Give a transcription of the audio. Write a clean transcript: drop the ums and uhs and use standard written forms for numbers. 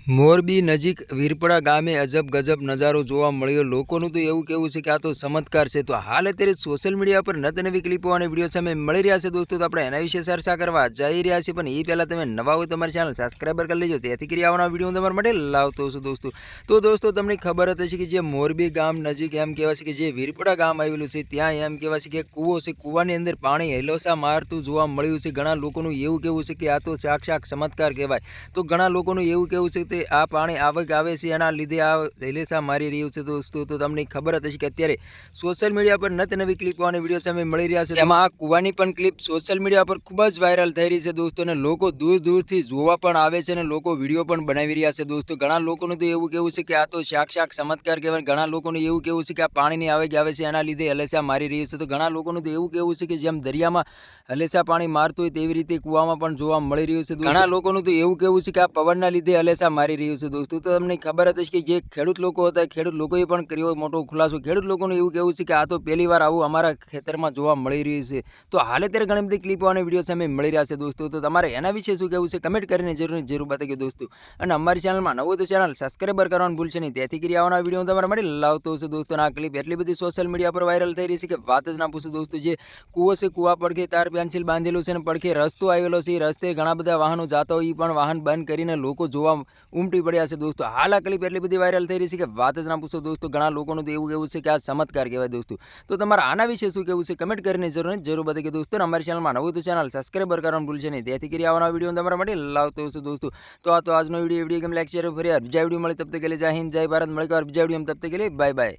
મોરબી નજીક વીરપડા ગામે અજબ ગજબ નજારો જોવા મળ્યો। લોકોનું તો એવું કહેવું છે કે આ તો ચમત્કાર છે। તો હાલ અત્યારે સોશિયલ મીડિયા પર નત નવી ક્લિપો અને વિડીયો સામે મળી રહ્યા છે દોસ્તો। તો આપણે એના વિશે ચર્ચા કરવા જઈ રહ્યા છીએ, પણ એ પહેલાં તમે નવા હોય તમારી ચેનલ સબસ્ક્રાઈબર કરી લેજો, તેથી કરી આવવાના વિડીયો તમારા માટે લાવતો છું દોસ્તો। તો દોસ્તો તમને ખબર હતી કે જે મોરબી ગામ નજીક એમ કહેવાય છે કે જે વીરપડા ગામ આવેલું છે ત્યાં એમ કહેવાય છે કે કૂવો છે, કૂવાની અંદર પાણી હેલોસા મારતું જોવા મળ્યું છે। ઘણા લોકોનું એવું કહેવું છે કે આ તો સાક્ષાત ચમત્કાર કહેવાય। તો ઘણા લોકોનું એવું કહેવું છે કે આ પાણી આવક આવે છે એના લીધે આ હેલેસા મારી રહ્યું છે દોસ્તો। તો તમને ખબર હતી કે અત્યારે સોશિયલ મીડિયા પર નત નવી ક્લિપો અને વિડીયો સામે મળી રહ્યા છે। એમાં આ કૂવાની પણ ક્લિપ સોશિયલ મીડિયા પર ખૂબ જ વાયરલ થઈ રહી છે દોસ્તો, અને લોકો દૂર દૂરથી જોવા પણ આવે છે અને લોકો વિડીયો પણ બનાવી રહ્યા છે દોસ્તો। ઘણા લોકોનું તો એવું કહેવું છે કે આ તો સાક્ષાત ચમત્કાર કહેવાય। ઘણા લોકોનું એવું કહેવું છે કે આ પાણીની આવક આવે છે એના લીધે હલેસા મારી રહ્યું છે। તો ઘણા લોકોનું તો એવું કહેવું છે કે જેમ દરિયામાં હલેસા પાણી મારતું હોય તેવી રીતે કૂવામાં પણ જોવા મળી રહ્યું છે। ઘણા લોકોનું તો એવું કહેવું છે કે આ પવનના લીધે હલેસા મારી રહ્યું છે દોસ્તો। તો તમને ખબર હતી કે જે ખેડૂત લોકો હતા, ખેડૂત લોકોએ પણ કર્યો મોટો ખુલાસો। ખેડૂત લોકોનું એવું કહેવું છે કે આ તો પહેલી વાર આવું અમારા ખેતરમાં જોવા મળી રહ્યું છે। તો હાલ અત્યારે ઘણી બધી ક્લિપો અને વિડીયો સામે મળી રહ્યા છે દોસ્તો। તો તમારે એના વિશે શું કહેવું છે કમેન્ટ કરીને જરૂર બતાવી દોસ્તો। અને અમારી ચેનલમાં નવું તો ચેનલ સબસ્ક્રાઈબર કરવાનું ભૂલશે નહીં, તેથી કરી આવવાના વિડીયો તમારા માટે લાવતો છું દોસ્તો। આ ક્લિપ એટલી બધી સોશિયલ મીડિયા પર વાયરલ થઈ રહી છે કે વાત જ ના પૂછો દોસ્તો। જે કૂવો છે, કૂવા પડખે તાર પેન્સિલ બાંધેલું છે અને પડખે રસ્તો આવેલો છે, એ રસ્તે ઘણા બધા વાહનો જતા હોય, એ પણ વાહન બંધ કરીને લોકો જોવા ઉમટી પડ્યા છે દોસ્તો। હાલ આ ક્લિપ એટલી બધી વાયરલ થઈ રહી છે કે વાત જ ના પૂછો દોસ્તો। ઘણા લોકોનું તો એવું કહેવું છે કે આ ચમત્કાર કહેવાય દોસ્તો। તો તમારે આના વિશે શું કહેવું છે કમેન્ટ કરીને જરૂર બતાવી દોસ્તો। અમારી ચેનલમાં નવું તો ચેનલ સબસ્ક્રાઈબર કરવાનું ભૂલશે નહીં, તેથી કરી આવવાના વિડીયો તમારા માટે લાવતો છું દોસ્તો। તો આ તો આજનો વિડીયો ગેમ લાઈક શેર ફરી બીજા વિડીયો મળે તબ તક કે लिए जय हिंद जय भारत। મળે બીજા વિડીયો તબ તક કે लिए बाय बाय।